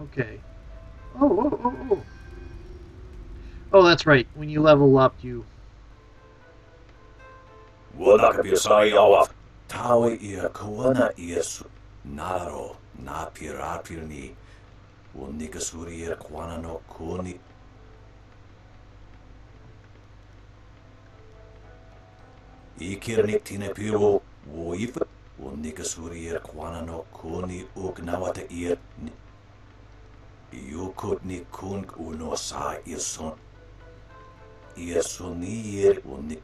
Okay. Oh. Oh, that's right. When you level up, you. Wonaka sai awaf. Tawe ia kawana iesu. Naro na pirapirni. Wonika suri kwana no kuni. Ikirnik tine piro. Woif. Wonika suri kwana no kuni ugnawata ir. Yukut ni kunk uno sa ison. Iesonir wonik.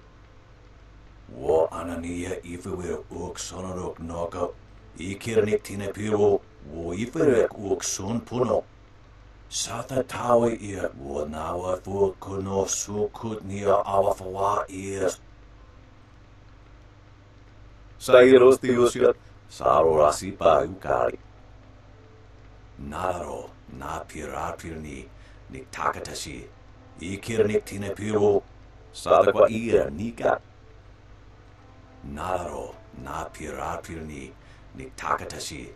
Wo anania ifewer ook sonorok noka. Ikirnik tine piro. Wo iferek ook son puno. Sata tawe ia wo nawa fu kuno sukut nia awafawa ies. Sairos tiusiat. Saro rasipa ukari. Naro na pirapirni. Nik takatashi. Ikirnik tine piro. Sata kwa ia nika. Naro na pirapirni. Nik takatashi.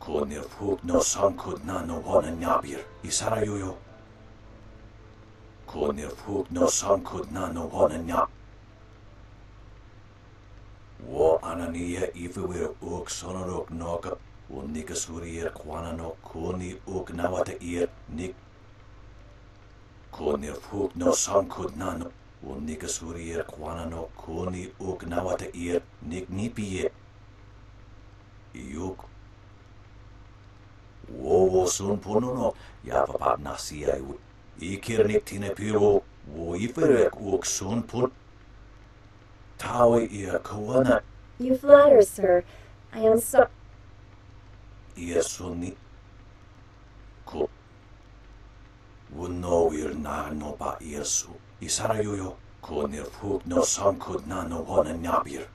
Konir fuk no sankut na no wana nyabir. Isara yoyo. Konir fuk no sankut na no wana nyab. Wo anania ifewer ook sonorok noka. Wo nikasuri kwana no koni ook nawata ir nik. Konir fuk no sankut na no. Wo nikasuri kwana no koni ook nawata ir nik nipiye. Yuk. Wo sun puno no yavapat nasia iwi. Ikirnik tine piro. Wo iferek ook sun pun. Tawe ia kawana. You flatter, sir. I am so... Ia suni. Ko. Wuno ir na no ba iesu. Isara yoyo. Konir fuk no sankut na no wana nyabir.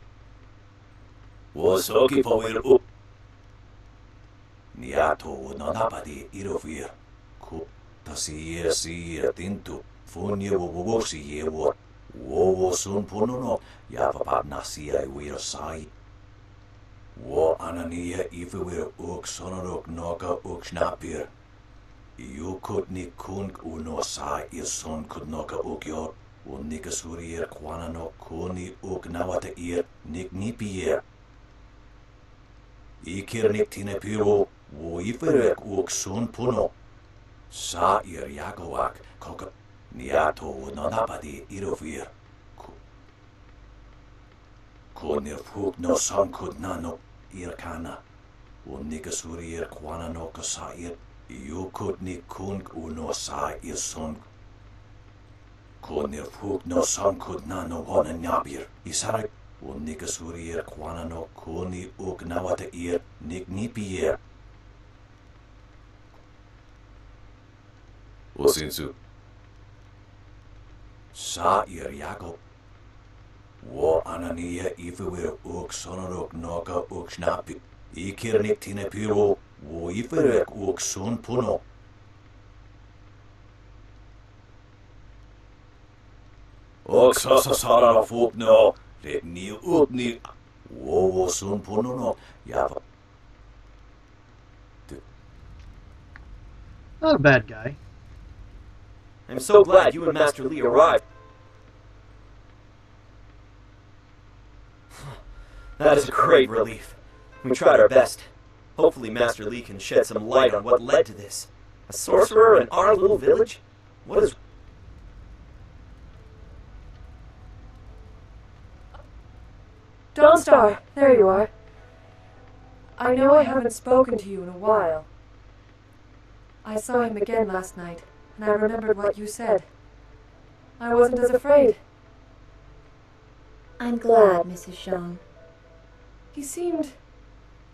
Wo soki po ir up. Niato no napadi irovir. Ko. Tasi si tintu. Funye wo si ye wo. Wo sun puno no. Yavapat nasia iwir sai. Wo anania ifewer ook sonorok noka ook snapir. Yukut ni kunk uno sa ison kut noka ook yor. Wo nikasuri kwana no kuni ook nawata ir nik nipier. Ikirnik tine piro. Wo iferek ook sun puno. Sa ir yagoak koka. Niato no napadi irovir. Konir fuk no sankut na no irkana. Wo nikasuri kwana no kasair. Yukut ni kunk uno sa ison. Konir fuk no sankut na no wana nyabir. Isara. Wo nikasuri kwana no kuni ook nawata ir nik nipier. Osinsu. Sa ir yago. Wo anania ifewer ook sonorok noka ook snapi. Ikirnik tine piro. Wo iferek ook sun puno. Ook sasasara fuk no. Ret ni ook ni. Wo sun puno no. Java. Not a bad guy. I'm so glad you and Master Lee arrived. That is a great relief. We tried our best. Hopefully Master Lee can shed some light on what led to this. A sorcerer in our little village? What is... Dawnstar, there you are. I know I haven't spoken to you in a while. I saw him again last night, and I remembered what you said. I wasn't as afraid. I'm glad, Mrs. Zhang. He seemed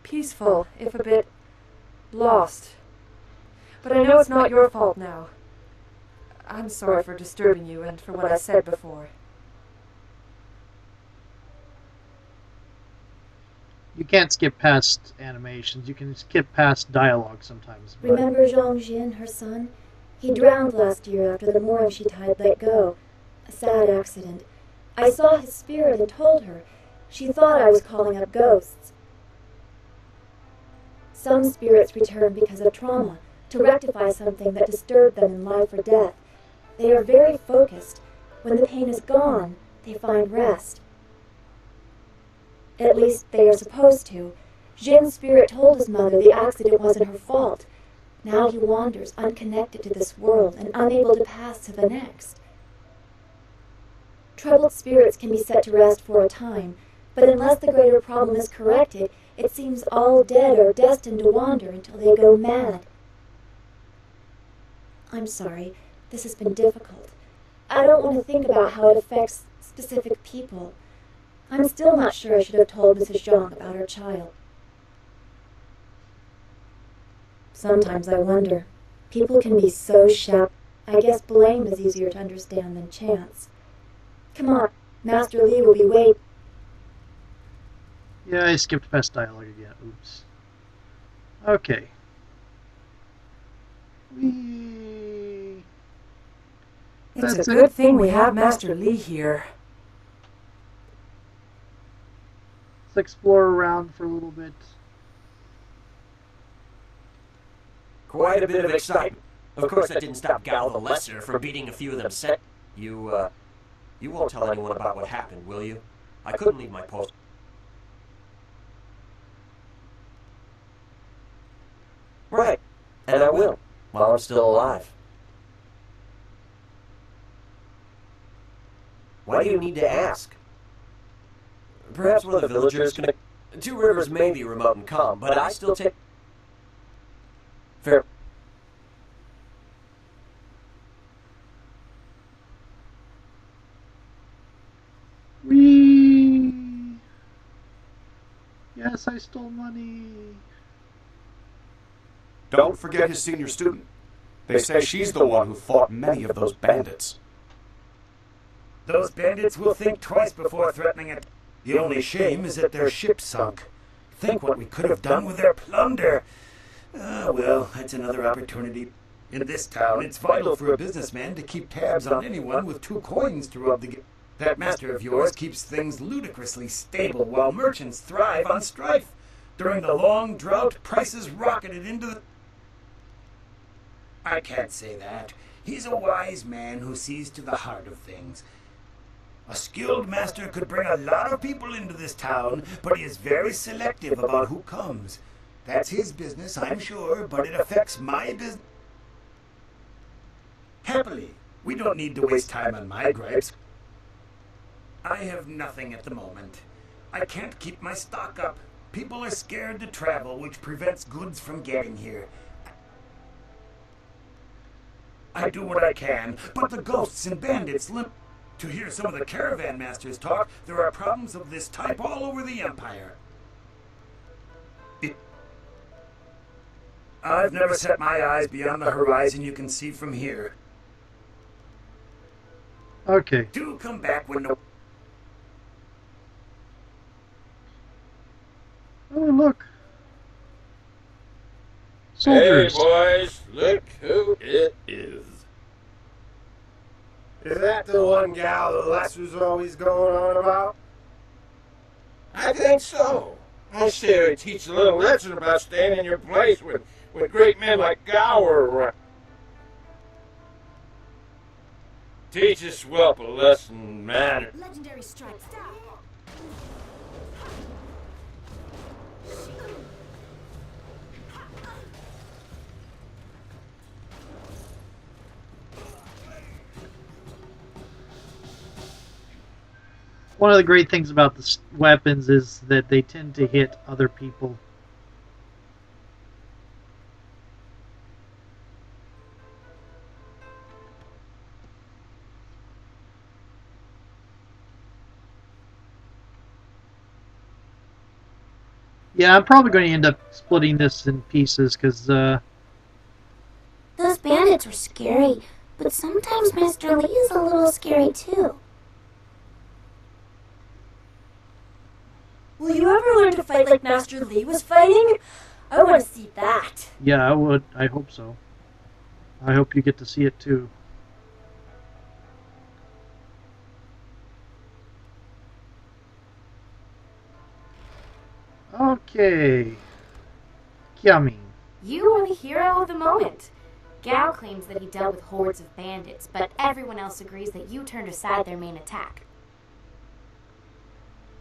peaceful, if a bit lost. But I know it's not your fault now. I'm sorry for disturbing you and for what I said before. You can't skip past animations. You can skip past dialogue sometimes. But... Remember Zhang Jin, her son? He drowned last year after the mooring she tied let go. A sad accident. I saw his spirit and told her. She thought I was calling up ghosts. Some spirits return because of trauma. to rectify something that disturbed them in life or death. They are very focused. When the pain is gone, they find rest. At least they are supposed to. Jin's spirit told his mother the accident wasn't her fault. Now he wanders unconnected to this world and unable to pass to the next. Troubled spirits can be set to rest for a time, but unless the greater problem is corrected, it seems all dead are destined to wander until they go mad. I'm sorry, this has been difficult. I don't want to think about how it affects specific people. I'm still not sure I should have told Mrs. Zhang about her child. Sometimes I wonder, people can be so shallow. I guess blame is easier to understand than chance. Come on, Master Li will be waiting. Yeah, I skipped past dialogue again. Oops. Okay. Whee! It's That's a it. good thing we have Master Li here. Let's explore around for a little bit. Quite a bit of excitement. Of course, that didn't stop Gao the Lesser from beating a few of them set. You won't tell anyone about what happened, will you? I couldn't leave my post. Right, and I will, while I'm still alive. Why do you need to ask? Perhaps one of the villagers can... Two Rivers may be remote and calm, but I still take... Fair... Whee! Yes, I stole money. Don't forget his senior student. They say she's the one who fought many of those bandits. Those bandits will think twice before threatening it. The only shame is that their ship sunk. Think what we could have done with their plunder. Well, that's another opportunity. In this town, it's vital for a businessman to keep tabs on anyone with 2 coins to rub the... That master of yours keeps things ludicrously stable while merchants thrive on strife. During the long drought, prices rocketed into the... I can't say that. He's a wise man who sees to the heart of things. A skilled master could bring a lot of people into this town, but he is very selective about who comes. That's his business, I'm sure, but it affects my business. Happily, we don't need to waste time on my gripes. I have nothing at the moment. I can't keep my stock up. People are scared to travel, which prevents goods from getting here. I do what I can, but the ghosts and bandits limp. To hear some of the caravan masters talk, there are problems of this type all over the Empire. I've never set my eyes beyond the horizon you can see from here. Okay. Do come back when no... Oh, look. Soldiers. Hey, boys, look who it is. Is that the one Gao the Lesser's always going on about? I think so. I say they teach a little lesson about staying in your place when great men like Gao are around. Teach this whelp a lesson, man. Legendary strike. Stop. One of the great things about the weapons is that they tend to hit other people. Yeah, I'm probably going to end up splitting this in pieces because Those bandits were scary, but sometimes Master Li is a little scary too. Will you ever learn to fight like Master Li was fighting? I want to see that. yeah, I would. I hope so. I hope you get to see it too. Okay. Yummy. You are the hero of the moment. Gao claims that he dealt with hordes of bandits, but everyone else agrees that you turned aside their main attack.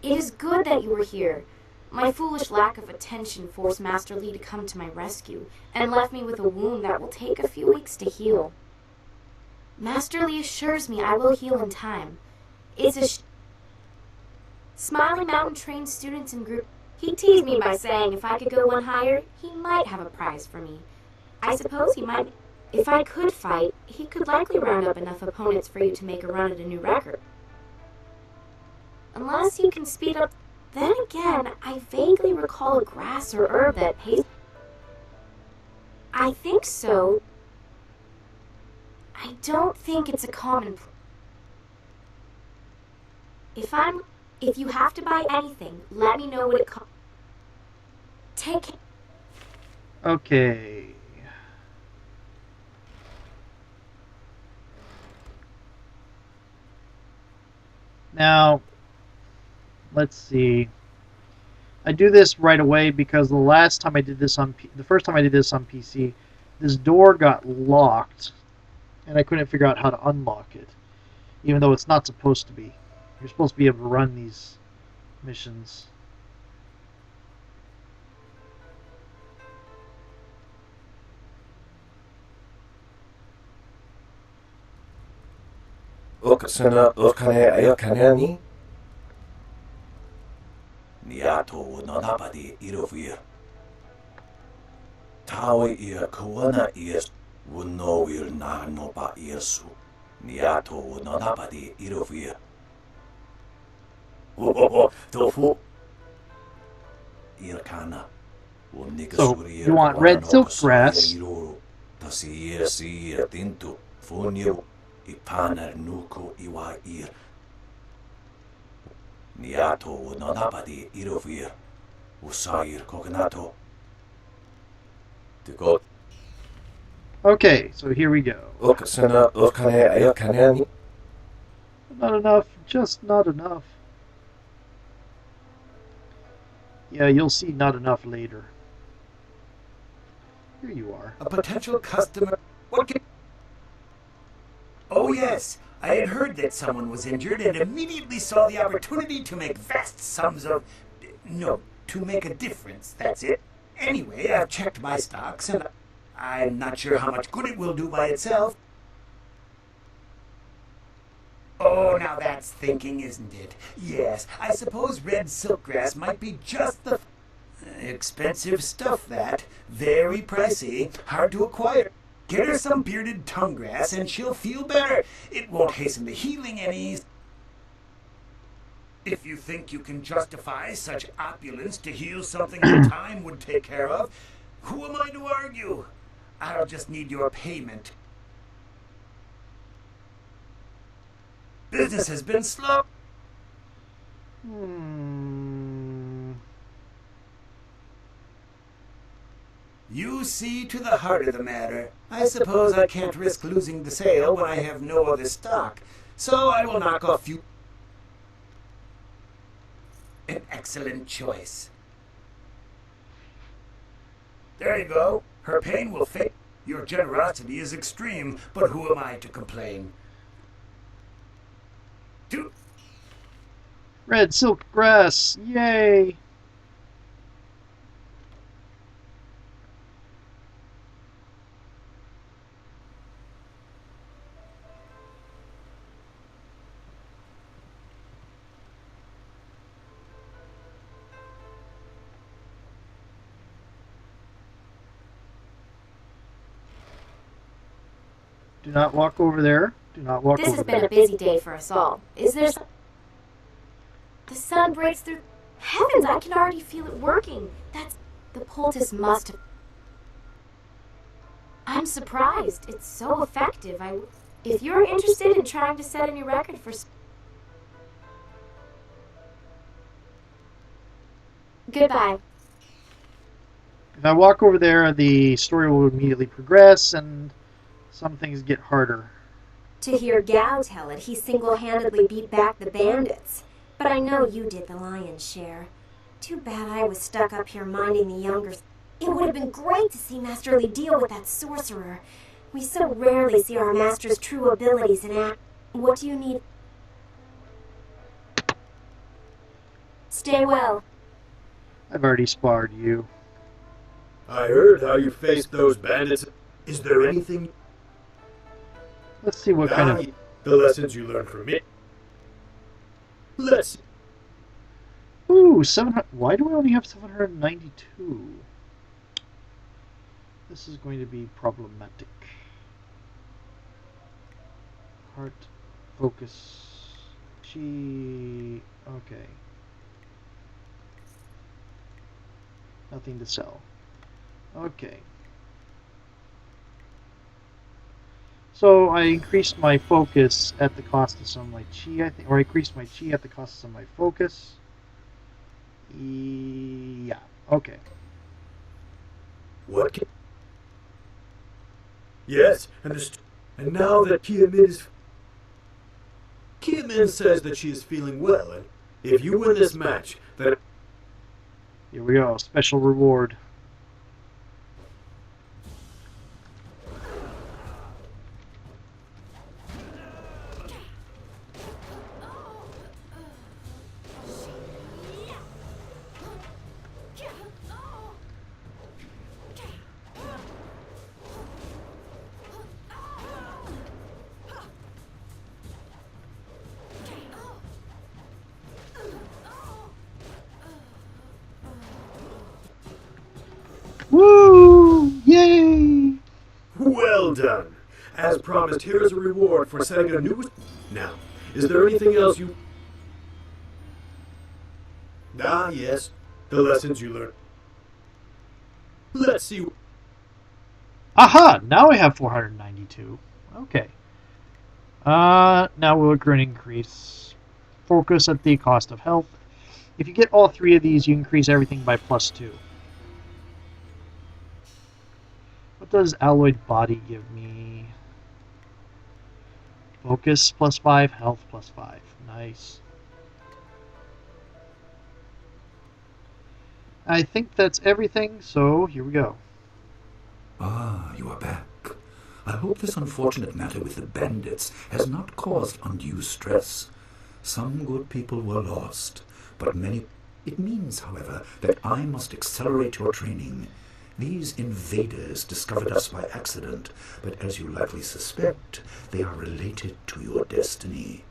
It is good that you were here. My foolish lack of attention forced Master Li to come to my rescue, and left me with a wound that will take a few weeks to heal. Master Li assures me I will heal in time. It's a Smiling Mountain trained students in group. He teased me by saying if I could go one higher, he might have a prize for me. I suppose he might. If I could fight, he could likely round up enough opponents for you to make a run at a new record. Unless you can speed up. Then again, I vaguely recall a grass or herb that pays. I think so. I don't think it's a common. If you have to buy anything, let me know what it costs. Take it. Okay. Now, let's see. I do this right away because the last time I did this on the first time I did this on PC, this door got locked, and I couldn't figure out how to unlock it, even though it's not supposed to be. You're supposed to be able to run these missions. Okasana okane ayakanani. Niato nanabadi irovir. Tawe ir kawana is wunovir na noba irsu. Niato nanabadi irovir. Tofu. Irkana. So, you want red silk grass. Tasir sir tintu. Funyo. Ipaner nuko iwa ir. Niato nanabadi irovir. Usair cognato. Tigot. Okay, so here we go. Okasana okane ayakanani. Not enough, just not enough. Yeah, you'll see not enough later. Here you are. A potential customer. What can... Oh yes, I had heard that someone was injured and immediately saw the opportunity to make vast sums of... No, to make a difference, that's it. Anyway, I've checked my stocks and I'm not sure how much good it will do by itself. Oh, now that's thinking, isn't it? Yes, I suppose red silkgrass might be just the... Expensive stuff, that. Very pricey, hard to acquire. Get her some bearded tongue grass and she'll feel better. It won't hasten the healing any. If you think you can justify such opulence to heal something that time would take care of, who am I to argue? I'll just need your payment. Business has been slow. You see to the heart of the matter. I suppose I can't risk losing the sale when I have no other stock, so I will knock off you. An excellent choice. There you go. Her pain will fade. Your generosity is extreme, but who am I to complain? Red silk grass, yay! Do not walk over there. Do not walk over there. This has been a busy day for us all. Is there some... The sun breaks through... Heavens, I can already feel it working. That's... The poultice must have... I'm surprised. It's so effective. If you're interested in trying to set a new record for... Goodbye. If I walk over there, the story will immediately progress, and some things get harder. To hear Gao tell it, he single-handedly beat back the bandits. But I know you did the lion's share. Too bad I was stuck up here minding the younger... It would have been great to see Master Li deal with that sorcerer. We so rarely see our master's true abilities in act. What do you need? Stay well. I've already sparred you. I heard how you faced those bandits. Is there anything... Let's see what kind of... The lessons you learned from me. Let's... Ooh, 700... Why do I only have 792? This is going to be problematic. Heart, focus, chi... Okay. Nothing to sell. Okay. So I increased my focus at the cost of some of my chi, I think, or I increased my chi at the cost of some of my focus. Yeah. Okay. What? Yes, and now that Kiamin is... Kiamin says that she is feeling well, and if you win this match, then... Here we go. Special reward. Woo! Yay! Well done! As promised, here is a reward for setting a new... Now, is there anything else you... Ah, yes. The lessons you learned. Let's see... Aha! Now I have 492. Okay. Now we're going to increase focus at the cost of health. If you get all three of these, you increase everything by +2. What does alloyed body give me? Focus +5, health +5. Nice. I think that's everything, so here we go. Ah, you are back. I hope this unfortunate matter with the bandits has not caused undue stress. Some good people were lost, but many... It means, however, that I must accelerate your training. These invaders discovered us by accident, but as you likely suspect, they are related to your destiny.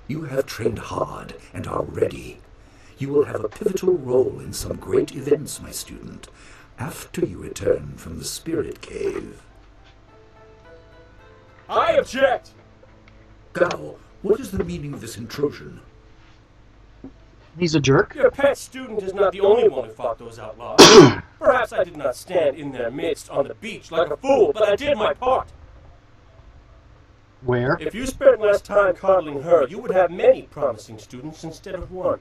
You have trained hard and are ready. You will have a pivotal role in some great events, my student, after you return from the Spirit Cave. I object! Gao, what is the meaning of this intrusion? He's a jerk. Your pet student is not the only one who fought those outlaws. Perhaps I did not stand in their midst on the beach like a fool, but I did my part. Where? If you spent less time coddling her, you would have many promising students instead of one.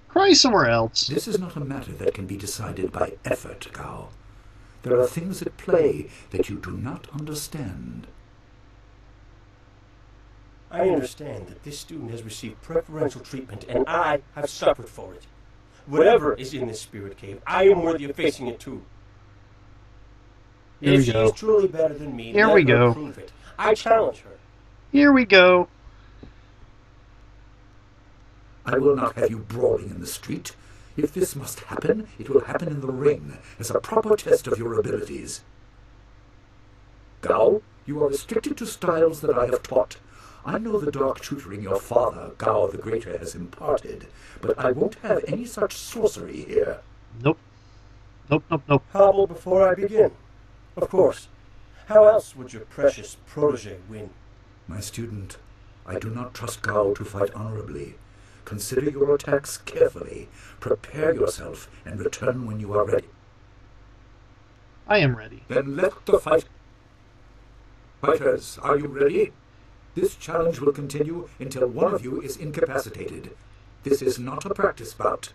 Cry somewhere else. This is not a matter that can be decided by effort, Gao. There are things at play that you do not understand. I understand that this student has received preferential treatment, and I have suffered for it. Whatever is in this spirit cave, I am worthy of facing it too. Here if we she go. is truly better than me, Here let we her go. prove it. I challenge her. Here we go. I will not have you brawling in the street. If this must happen, it will happen in the ring, as a proper test of your abilities. Gao, you are restricted to styles that I have taught. I know the dark tutoring your father, Gao the Greater, has imparted, but I won't have any such sorcery here. Nope. Nope, nope, nope. Hobble before I begin. Of course. How else would your precious protege win? My student, I do not trust Gao to fight honorably. Consider your attacks carefully. Prepare yourself and return when you are ready. I am ready. Then let the fight... Fighters, are you ready? This challenge will continue until one of you is incapacitated. This is not a practice bout.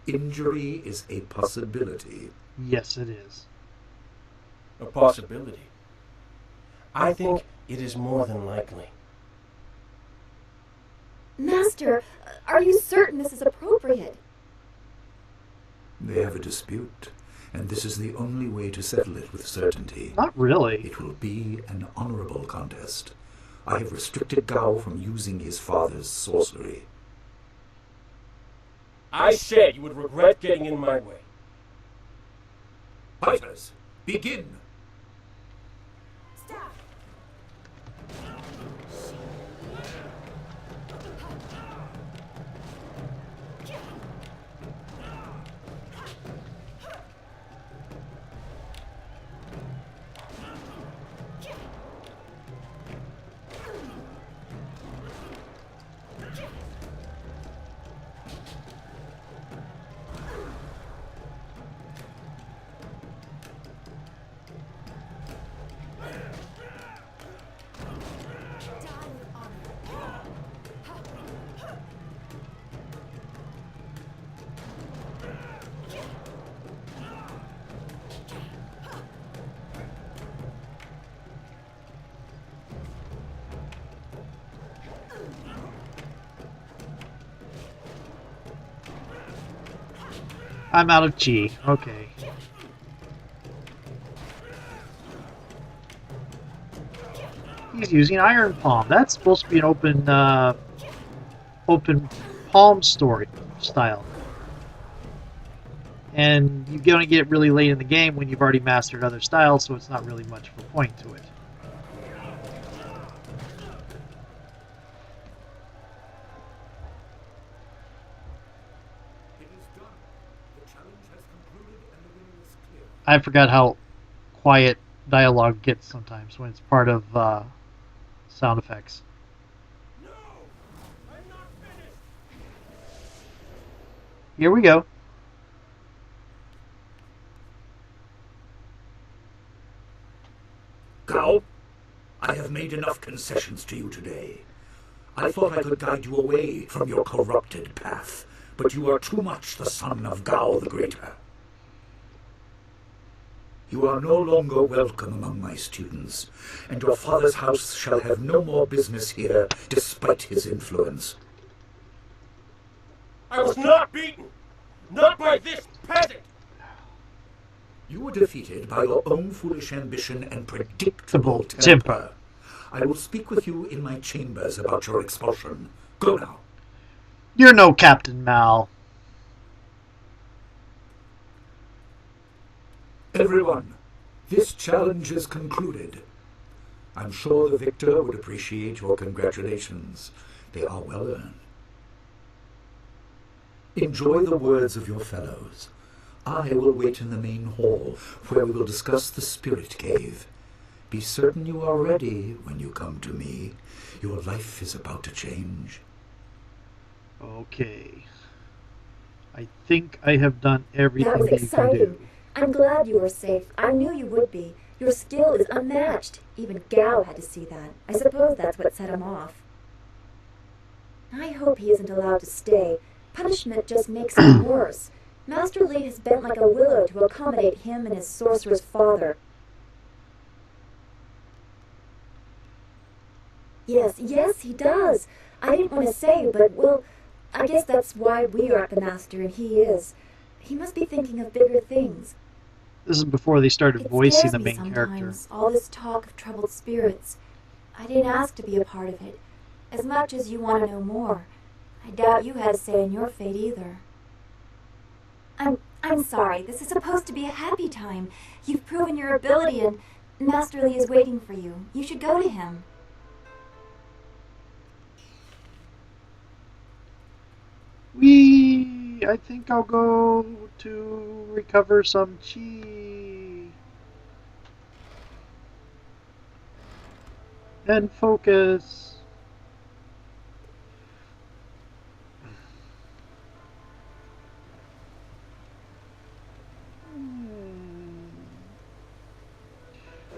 Injury is a possibility. Yes, it is. A possibility. I think it is more than likely. Master, are you certain this is appropriate? They have a dispute, and this is the only way to settle it with certainty. Not really. It will be an honorable contest. I have restricted Gao from using his father's sorcery. I said you would regret getting in my way. Fighters, begin! I'm out of chi. Okay. He's using Iron Palm. That's supposed to be an open palm story style. And you're going to get really late in the game when you've already mastered other styles, so it's not really much of a point to it. I forgot how quiet dialogue gets sometimes when it's part of sound effects. No, I'm not finished. Here we go. Gao, I have made enough concessions to you today. I thought I could guide you away from your corrupted path, but you are too much the son of Gao the Greater. You are no longer welcome among my students, and your father's house shall have no more business here, despite his influence. I was not beaten! Not by this peasant! You were defeated by your own foolish ambition and predictable temper. I will speak with you in my chambers about your expulsion. Go now. You're no Captain Mal. Everyone, this challenge is concluded. I'm sure the victor would appreciate your congratulations. They are well earned. Enjoy the words of your fellows. I will wait in the main hall, where we will discuss the spirit cave. Be certain you are ready when you come to me. Your life is about to change. Okay. I think I have done everything That was you can exciting. do. I'm glad you were safe. I knew you would be. Your skill is unmatched. Even Gao had to see that. I suppose that's what set him off. I hope he isn't allowed to stay. Punishment just makes it worse. Master Li has bent like a willow to accommodate him and his sorcerer's father. Yes, he does. I didn't want to say, but, well, I guess that's why we aren't the master and he is. He must be thinking of bigger things. This is before they started voicing the It main scares me character. sometimes, all this talk of troubled spirits. I didn't ask to be a part of it. As much as you want to know more, I doubt you had a say in your fate either. I'm sorry. This is supposed to be a happy time. You've proven your ability and Master Li is waiting for you. You should go to him. I think I'll go to recover some chi. And focus.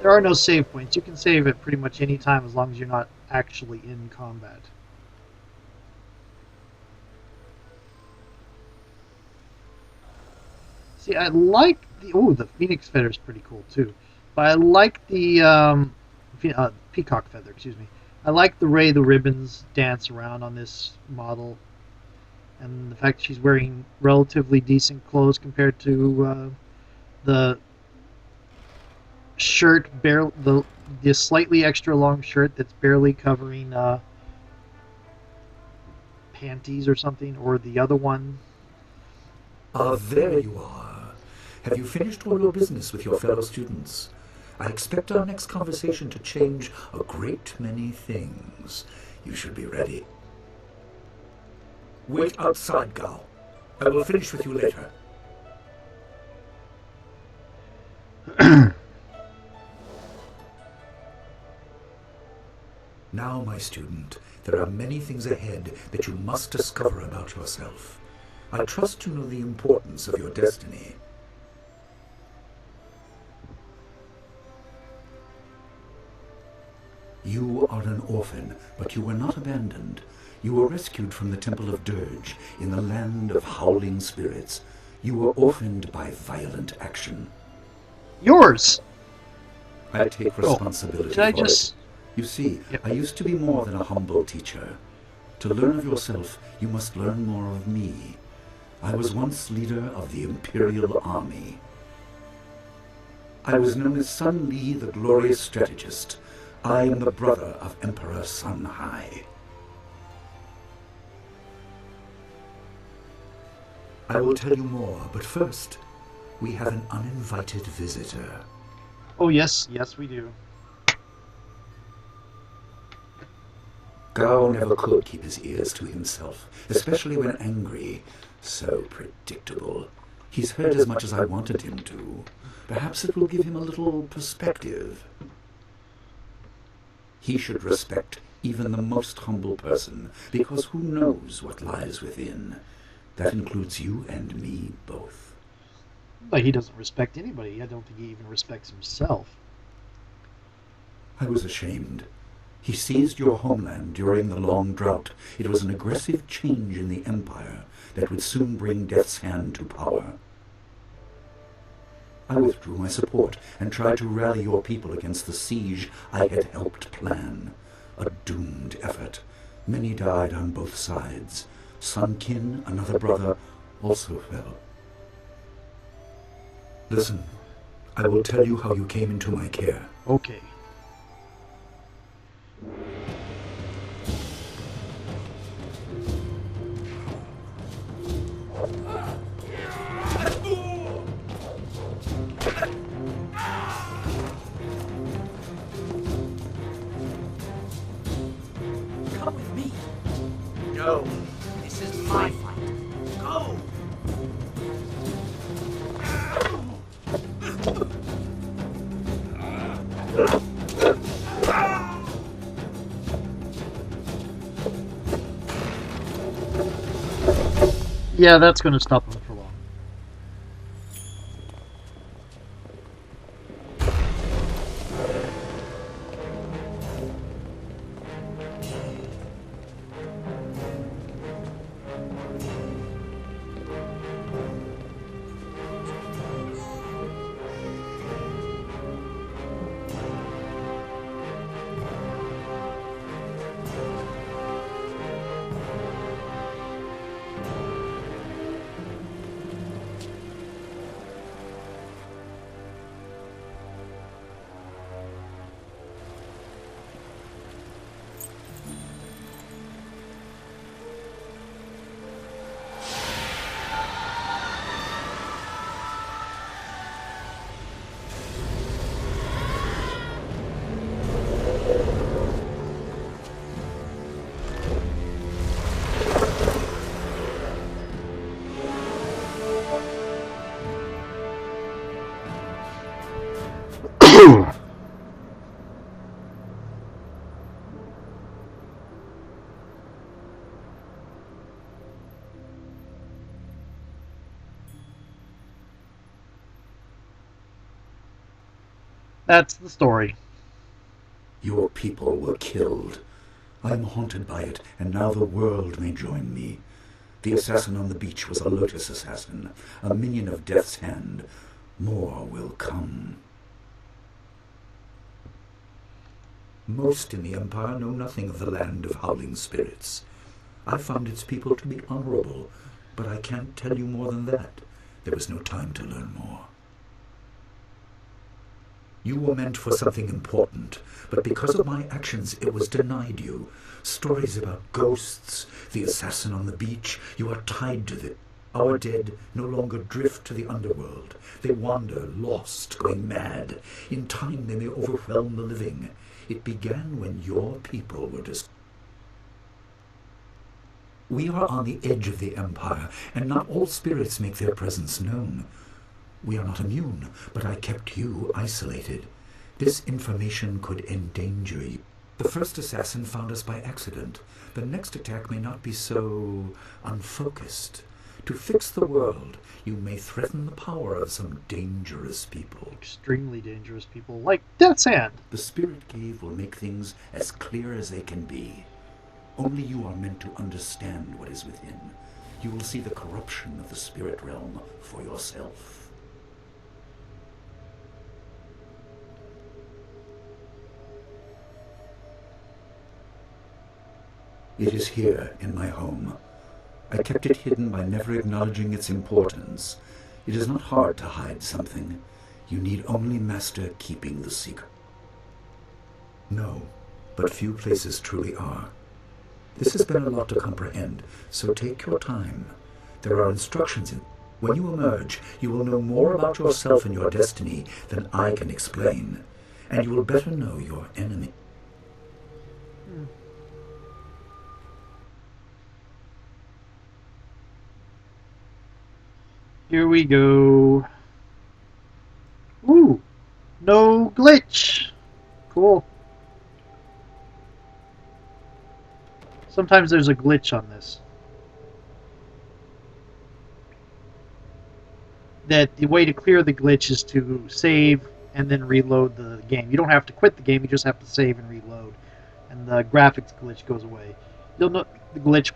There are no save points. You can save at pretty much any time as long as you're not actually in combat. See, I like the Phoenix Feather is pretty cool too. But I like the Peacock Feather, excuse me. I like the way the ribbons dance around on this model, and the fact she's wearing relatively decent clothes compared to the shirt, the slightly extra long shirt that's barely covering panties or something, or the other one. Ah, there you are. Have you finished all your business with your fellow students? I expect our next conversation to change a great many things. You should be ready. Wait outside, Gao. I will finish with you later. Now, my student, there are many things ahead that you must discover about yourself. I trust you know the importance of your destiny. You are an orphan, but you were not abandoned. You were rescued from the Temple of Dirge in the land of howling spirits. You were orphaned by violent action. Yours! I take responsibility Did I for just... it. You see, I used to be more than a humble teacher. To learn of yourself, you must learn more of me. I was once leader of the Imperial Army. I was known as Sun Li, the glorious strategist. I am the brother of Emperor Sun Hai. I will tell you more, but first, we have an uninvited visitor. Oh, yes, yes, we do. Gao never could keep his ears to himself, especially when angry. So predictable. He's heard as much as I wanted him to. Perhaps it will give him a little perspective. He should respect even the most humble person, because who knows what lies within? That includes you and me both. But he doesn't respect anybody. I don't think he even respects himself. I was ashamed. He seized your homeland during the long drought. It was an aggressive change in the Empire that would soon bring Death's Hand to power. I withdrew my support and tried to rally your people against the siege I had helped plan. A doomed effort. Many died on both sides. Sun Qin, another brother, also fell. Listen, I will tell you how you came into my care. Okay. Come with me. No, this is my fight. Go! Yeah, that's going to stop him for long. That's the story. Your people were killed. I am haunted by it, and now the world may join me. The assassin on the beach was a Lotus assassin, a minion of Death's Hand. More will come. Most in the Empire know nothing of the land of howling spirits. I found its people to be honorable, but I can't tell you more than that. There was no time to learn more. You were meant for something important, but because of my actions it was denied you. Stories about ghosts, the assassin on the beach, you are tied to them. Our dead no longer drift to the underworld. They wander, lost, going mad. In time they may overwhelm the living. It began when your people were We are on the edge of the Empire, and not all spirits make their presence known. We are not immune, but I kept you isolated. This information could endanger you. The first assassin found us by accident. The next attack may not be so unfocused. To fix the world, you may threaten the power of some dangerous people. Extremely dangerous people, like Death's Hand. The Spirit Cave will make things as clear as they can be. Only you are meant to understand what is within. You will see the corruption of the spirit realm for yourself. It is here in my home. I kept it hidden by never acknowledging its importance. It is not hard to hide something. You need only master keeping the secret. No, but few places truly are. This has been a lot to comprehend, so take your time. There are instructions in. When you emerge, you will know more about yourself and your destiny than I can explain, and you will better know your enemy. Here we go. Ooh, no glitch. Cool. Sometimes there's a glitch on this. That the way to clear the glitch is to save and then reload the game. You don't have to quit the game, you just have to save and reload. And the graphics glitch goes away. You'll know the glitch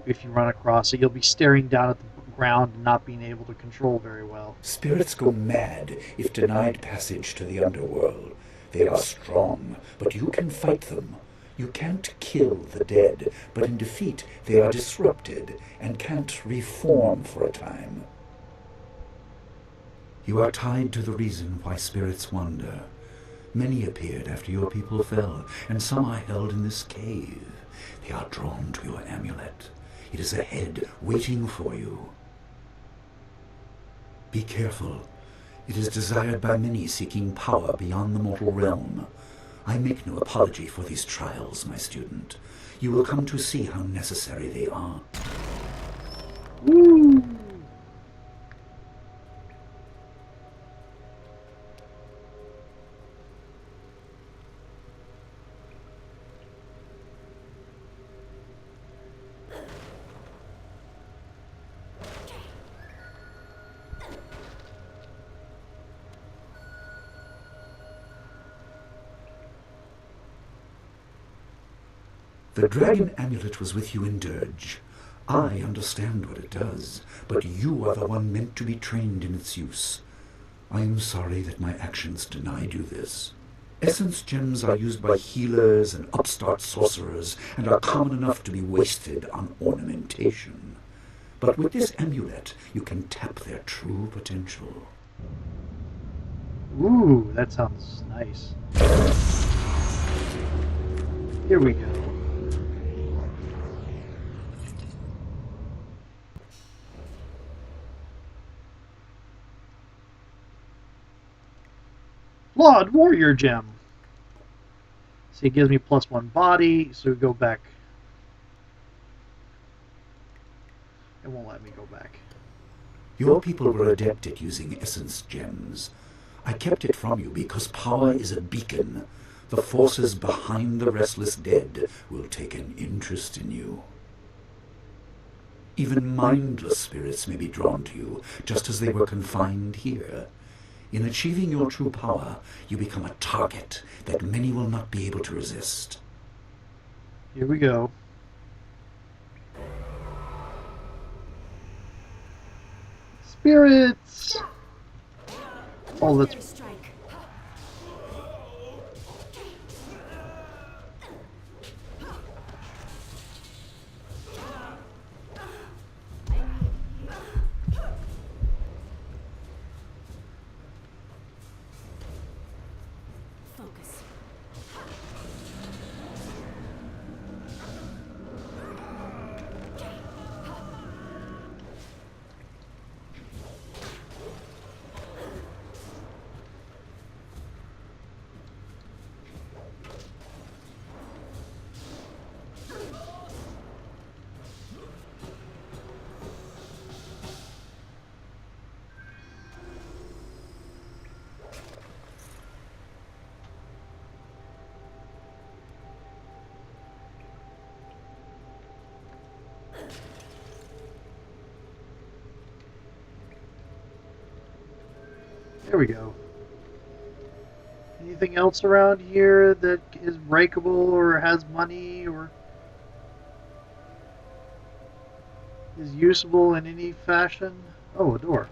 if you run across it. You'll be staring down at the ground and not being able to control very well. Spirits go mad if denied passage to the underworld. They are strong, but you can fight them. You can't kill the dead, but in defeat they are disrupted and can't reform for a time. You are tied to the reason why spirits wander. Many appeared after your people fell, and some are held in this cave. They are drawn to your amulet. It is ahead, waiting for you. Be careful. It is desired by many seeking power beyond the mortal realm. I make no apology for these trials, my student. You will come to see how necessary they are. Woo! The dragon amulet was with you in Dirge. I understand what it does, but you are the one meant to be trained in its use. I am sorry that my actions denied you this. Essence gems are used by healers and upstart sorcerers and are common enough to be wasted on ornamentation. But with this amulet, you can tap their true potential. Ooh, that sounds nice. Here we go. Flawed Warrior Gem. See, it gives me +1 body, so we go back. It won't let me go back. Your people were adept at using essence gems. I kept it from you because power is a beacon. The forces behind the restless dead will take an interest in you. Even mindless spirits may be drawn to you, just as they were confined here. In achieving your true power, you become a target that many will not be able to resist. Here we go. Spirits! Oh, that's... There we go. Anything else around here that is breakable or has money or is usable in any fashion? Oh, a door.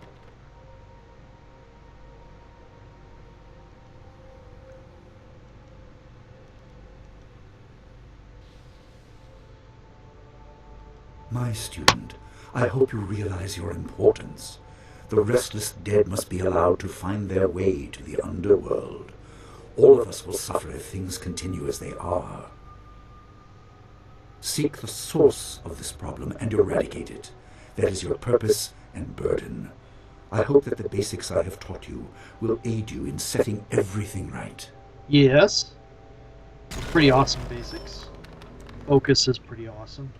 My student, I hope you realize your importance. The restless dead must be allowed to find their way to the underworld. All of us will suffer if things continue as they are. Seek the source of this problem and eradicate it. That is your purpose and burden. I hope that the basics I have taught you will aid you in setting everything right. Yes. Pretty awesome basics. Focus is pretty awesome.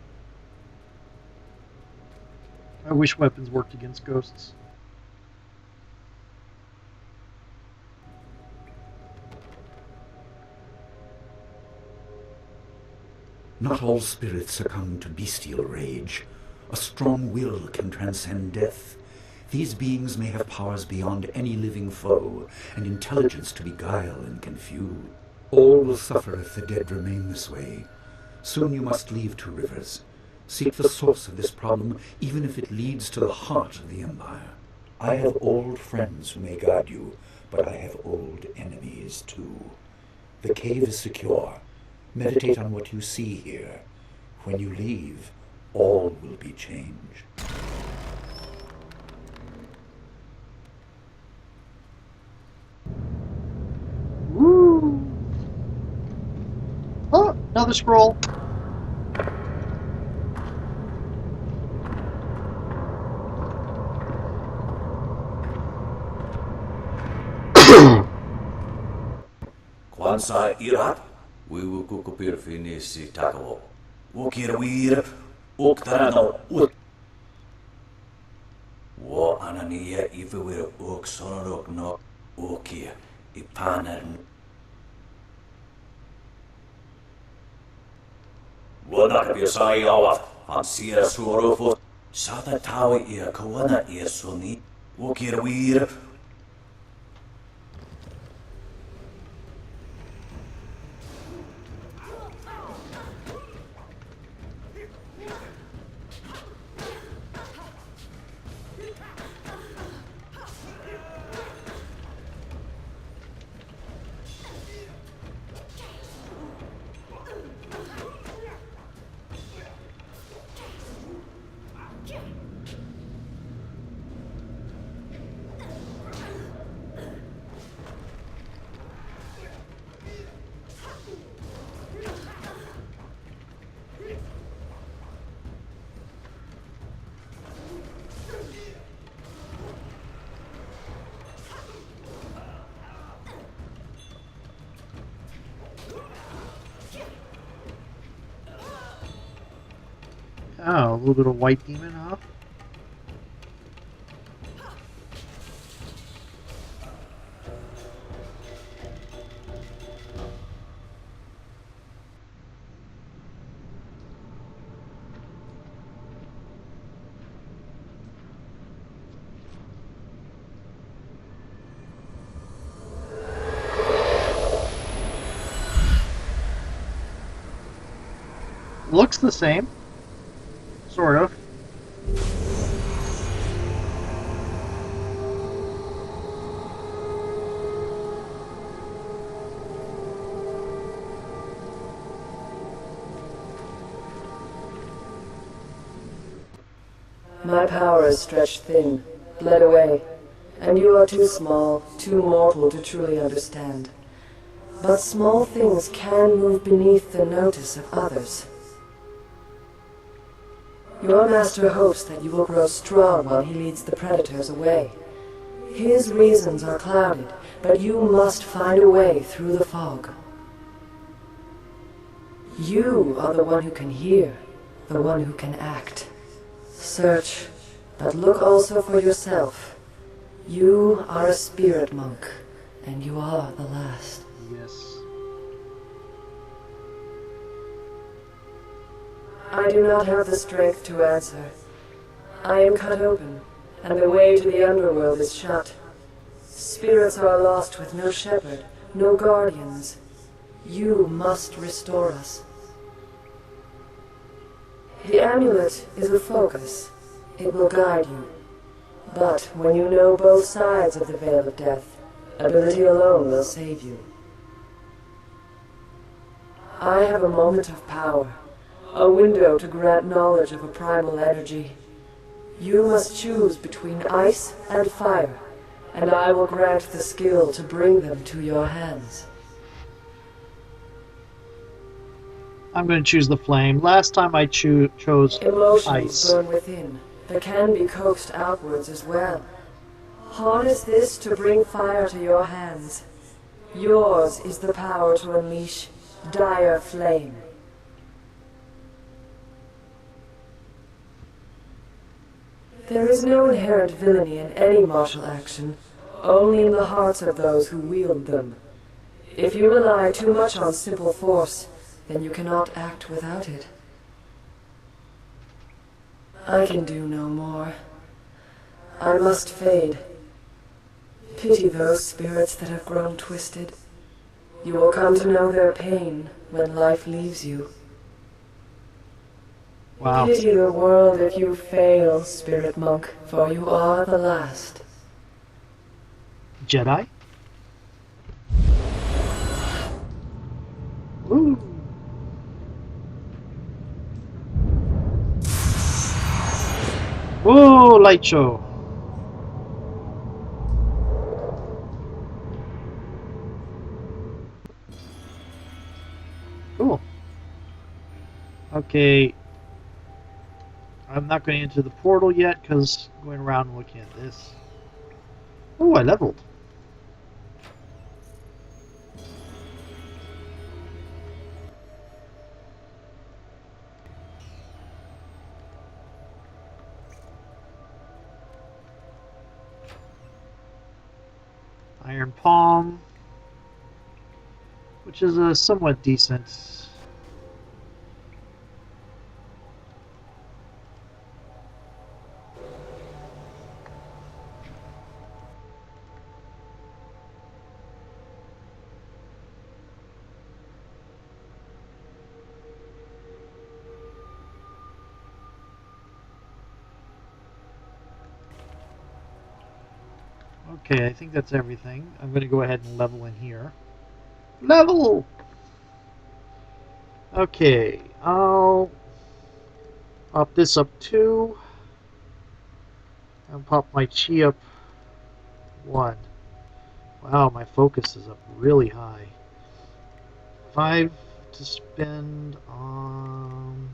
I wish weapons worked against ghosts. Not all spirits succumb to bestial rage. A strong will can transcend death. These beings may have powers beyond any living foe, and intelligence to beguile and confuse. All will suffer if the dead remain this way. Soon you must leave Two Rivers. Seek the source of this problem, even if it leads to the heart of the Empire. I have old friends who may guide you, but I have old enemies too. The cave is secure. Meditate on what you see here. When you leave, all will be changed. Woo! Oh, another scroll. Kwanzaa irat, wiwu kukupir finisi takawo. Wokir wir, uktarano ut. Wo anania ifewir uk sonorok no ukir ipanern. Wonakapir sai awat, ansira surufut. Sata tawi ia kawana ia suni. Wokir wir. Oh, a little bit of white demon, huh? Looks the same. Sort of. My power is stretched thin, bled away, and you are too small, too mortal to truly understand. But small things can move beneath the notice of others. Your master hopes that you will grow strong while he leads the predators away. His reasons are clouded, but you must find a way through the fog. You are the one who can hear, the one who can act. Search, but look also for yourself. You are a spirit monk, and you are the last. Yes. I do not have the strength to answer. I am cut open, and the way to the underworld is shut. Spirits are lost with no shepherd, no guardians. You must restore us. The amulet is a focus. It will guide you. But when you know both sides of the Veil of Death, ability alone will save you. I have a moment of power, a window to grant knowledge of a primal energy. You must choose between ice and fire, and I will grant the skill to bring them to your hands. I'm going to choose the flame. Last time I chose Emotions ice. burn within. They can be coaxed outwards as well. Harness this to bring fire to your hands. Yours is the power to unleash dire flame. There is no inherent villainy in any martial action, only in the hearts of those who wield them. If you rely too much on simple force, then you cannot act without it. I can do no more. I must fade. Pity those spirits that have grown twisted. You will come to know their pain when life leaves you. Wow. Pity the world if you fail, spirit monk, for you are the last. Jedi? Ooh. Whoa, light show. Cool. Okay. I'm not going into the portal yet because I'm going around and looking at this. Oh, I leveled. Iron Palm, which is a somewhat decent. Okay, I think that's everything. I'm going to go ahead and level in here. Level! Okay, I'll pop this up 2. And pop my chi up 1. Wow, my focus is up really high. 5 to spend on...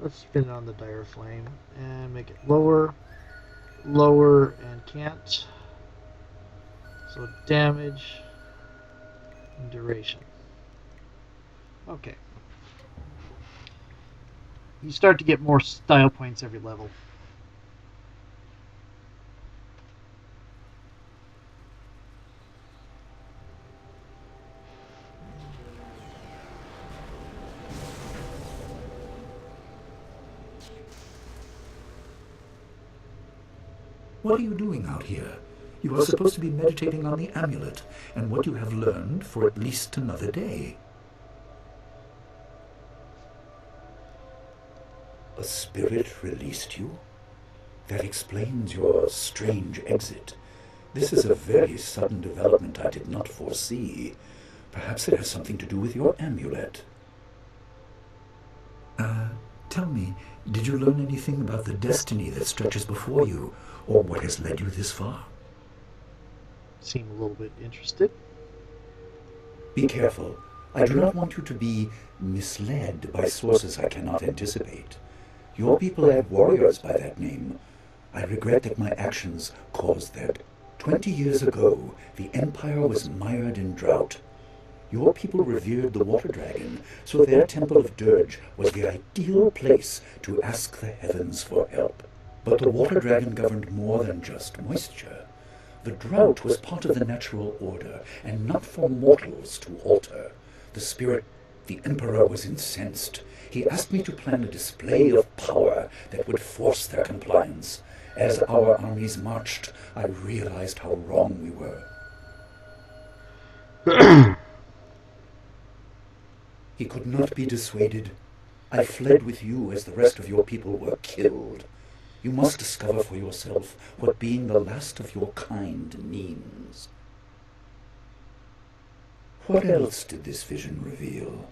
Let's spin it on the dire flame and make it lower, lower, and can't. So damage and duration. Okay. You start to get more style points every level. What are you doing out here? You are supposed to be meditating on the amulet and what you have learned for at least another day. A spirit released you? That explains your strange exit. This is a very sudden development I did not foresee. Perhaps it has something to do with your amulet. Tell me, did you learn anything about the destiny that stretches before you, or what has led you this far? Seem a little bit interested. Be careful. I do not want you to be misled by sources I cannot anticipate. Your people had warriors by that name. I regret that my actions caused that. 20 years ago, the Empire was mired in drought. Your people revered the water dragon, so their temple of Dirge was the ideal place to ask the heavens for help. But the water dragon governed more than just moisture. The drought was part of the natural order, and not for mortals to alter. The spirit, the Emperor, was incensed. He asked me to plan a display of power order that would force their compliance. As our armies marched, I realized how wrong we were. He could not be dissuaded. I fled with you as the rest of your people were killed. You must discover for yourself what being the last of your kind means. What else did this vision reveal?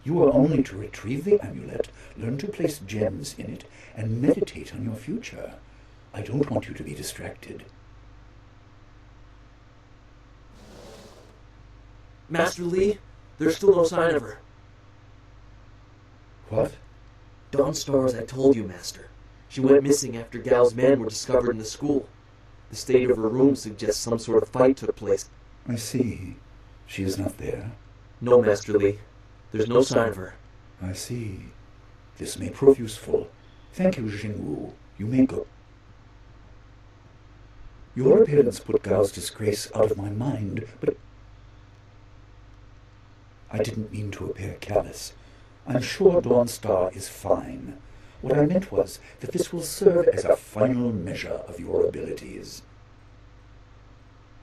You are only to retrieve the amulet, learn to place gems in it, and meditate on your future. I don't want you to be distracted. Master Li, there's still no sign of her. What? Dawnstar, as I told you, Master. She went missing after Gao's men were discovered in the school. The state of her room suggests some sort of fight took place. I see. She is not there. No, Master Li. There's no sign of her. I see. This may prove useful. Thank you, Jingwu. You may go. Your appearance put Gao's disgrace out of my mind, but I didn't mean to appear callous. I'm sure Dawnstar is fine. What I meant was that this will serve as a final measure of your abilities.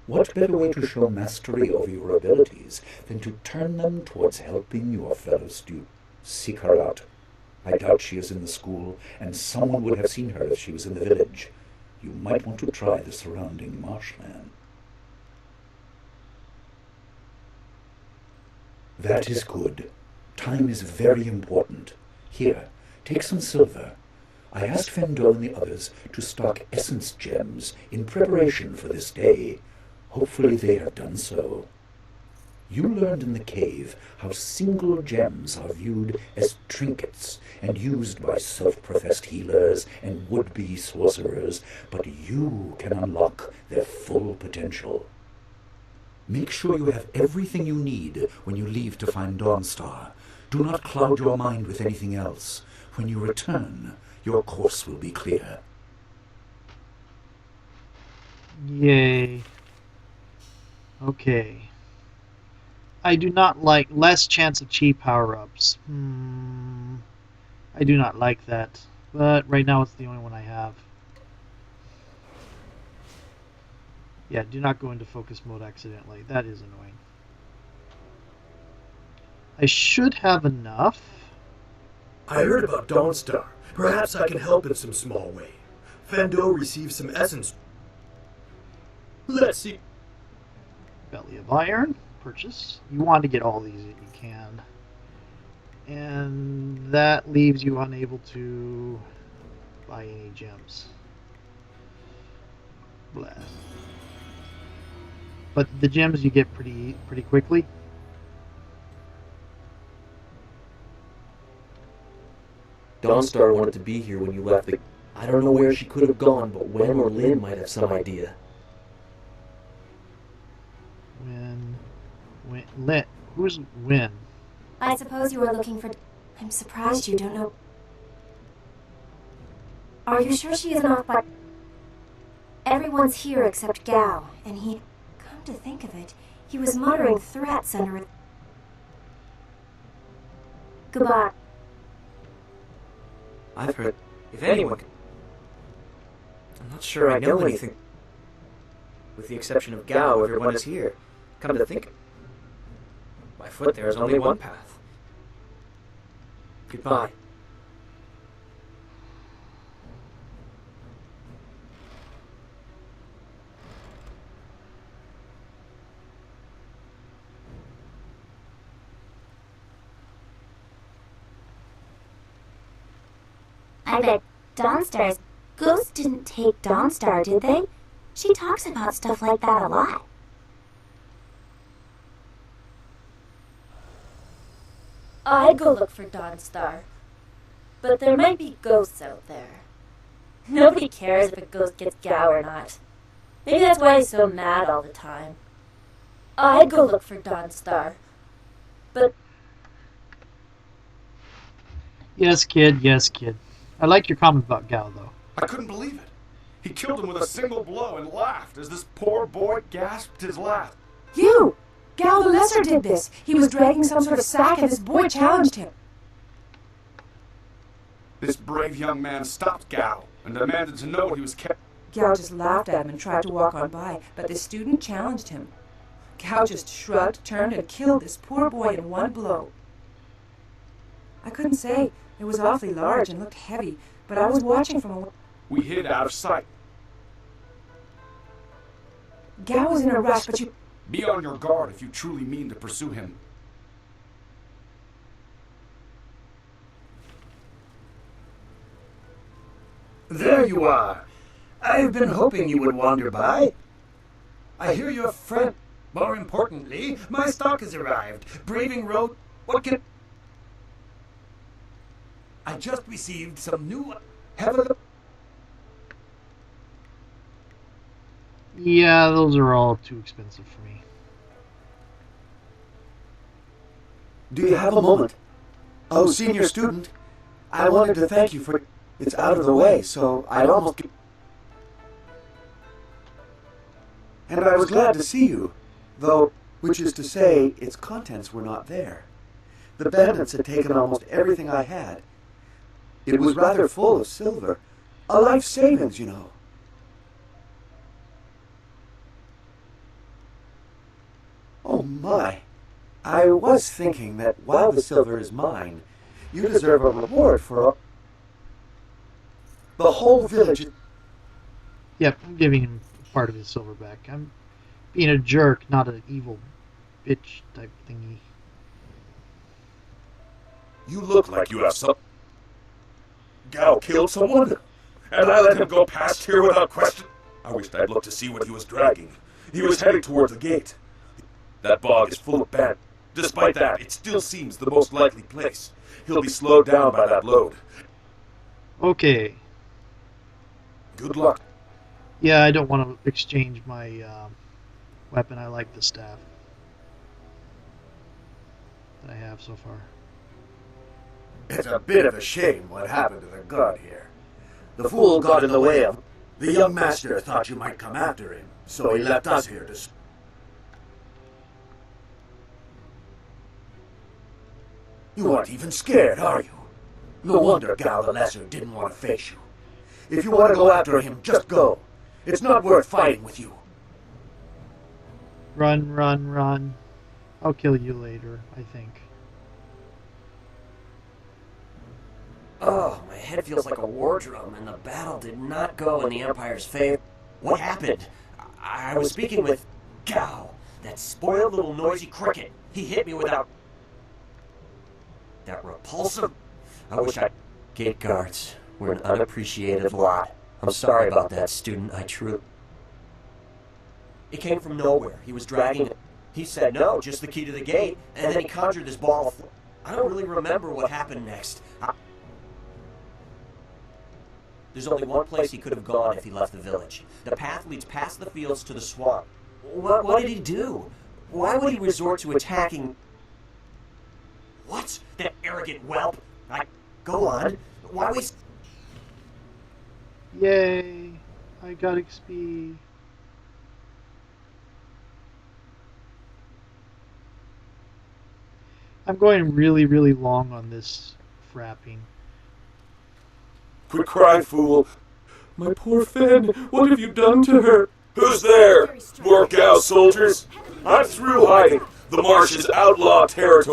What better way to show mastery over your abilities than to turn them towards helping your fellow students? Seek her out. I doubt she is in the school, and someone would have seen her if she was in the village. You might want to try the surrounding marshland. That is good. Time is very important. Here, take some silver. I asked Fendo and the others to stock essence gems in preparation for this day. Hopefully they have done so. You learned in the cave how single gems are viewed as trinkets and used by self-professed healers and would-be sorcerers, but you can unlock their full potential. Make sure you have everything you need when you leave to find Dawnstar. Do not cloud your mind with anything else. When you return, your course will be clear. Yay. Okay. I do not like less chance of chi power-ups. I do not like that. But right now it's the only one I have. Yeah, do not go into focus mode accidentally. That is annoying. I should have enough. I heard about Dawnstar. Perhaps I can help in some small way. Fando received some essence. Let's see. Belly of Iron. Purchase. You want to get all these that you can. And that leaves you unable to buy any gems. Blah. But the gems you get pretty quickly. Dawnstar wanted to be here when you left the... I don't know where she could have gone, but Wen or Lin might have some idea. Lin. Who's Wen? I suppose you are looking for... I'm surprised you don't know... Are you sure she is not by... Everyone's here except Gao, and he... Come to think of it, he was muttering threats under... Goodbye. I've heard... If anyone... I'm not sure I know anything. With the exception of Gao, everyone is here. Come to think... By foot there is only one path. Goodbye. I bet Dawnstar's ghosts didn't take Dawnstar, did they? She talks about stuff like that a lot. I'd go look for Dawnstar. But there might be ghosts out there. Nobody cares if a ghost gets Gao or not. Maybe that's why he's so mad all the time. I'd go look for Dawnstar. But... Yes, kid. Yes, kid. I like your comment about Gao, though. I couldn't believe it. He killed him with a single blow and laughed as this poor boy gasped his last. You! Gao the Lesser did this. He was dragging some sort of sack and this boy challenged him. This brave young man stopped Gao and demanded to know what he was kept. Gao just laughed at him and tried to walk on by, but the student challenged him. Gao just shrugged, turned, and killed this poor boy in one blow. I couldn't say. It was awfully large and looked heavy, but I was watching from a... We hid out of sight. Gao was in a rush, but you... Be on your guard if you truly mean to pursue him. There you are. I've been hoping you would wander by. I hear your friend... More importantly, my stock has arrived. Braving Road... What can... I just received some new... Have a... Yeah, those are all too expensive for me. Do you have a moment? Oh, senior student, I wanted to thank you for... It's out of the way, so I'd almost... And I was glad to see you, though, which is to say, its contents were not there. The bandits had taken almost everything I had. It was rather full of silver. A life savings, you know. Oh my. I was thinking that while the silver is mine, you deserve a reward for the whole village. Yep, I'm giving him part of his silver back. I'm being a jerk, not an evil bitch type thingy. You look like you have some... Gao killed someone? And I let him go past here without question? I wished I'd looked to see what he was dragging. He was heading towards the gate. That bog is full of bandits. Despite that, it still seems the most likely place. He'll be slowed down by that load. Okay. Good luck. Yeah, I don't want to exchange my weapon. I like the staff that I have so far. It's a bit of a shame what happened to the guard here. The fool got in the way of... The young master thought you might come after him, so he left us here to... You aren't even scared, are you? No wonder Gao the Lesser didn't want to face you. If you want to go after him, just go. It's not worth fighting with you. Run, run, run. I'll kill you later, I think. Oh, my head feels like a war drum, and the battle did not go in the Empire's favor. What happened? I was speaking with Gao, that spoiled little noisy cricket. He hit me without... That repulsive... I wish I... Gate guards were an unappreciative lot. I'm sorry about that, student. I truly... It came from nowhere. He was dragging it. He said no, just the key to the gate, and then he conjured this ball of... I don't really remember what happened next. There's only one place he could have gone if he left the village. The path leads past the fields to the swamp. What did he do? Why would he resort to attacking... What? That arrogant whelp? Go on. Why waste... Yay! I got XP. I'm going really, really long on this frapping. Quit crying, fool. My poor Fen, what have you done to her? Who's there? More Gao soldiers? I'm through hiding. The marsh is outlaw territory.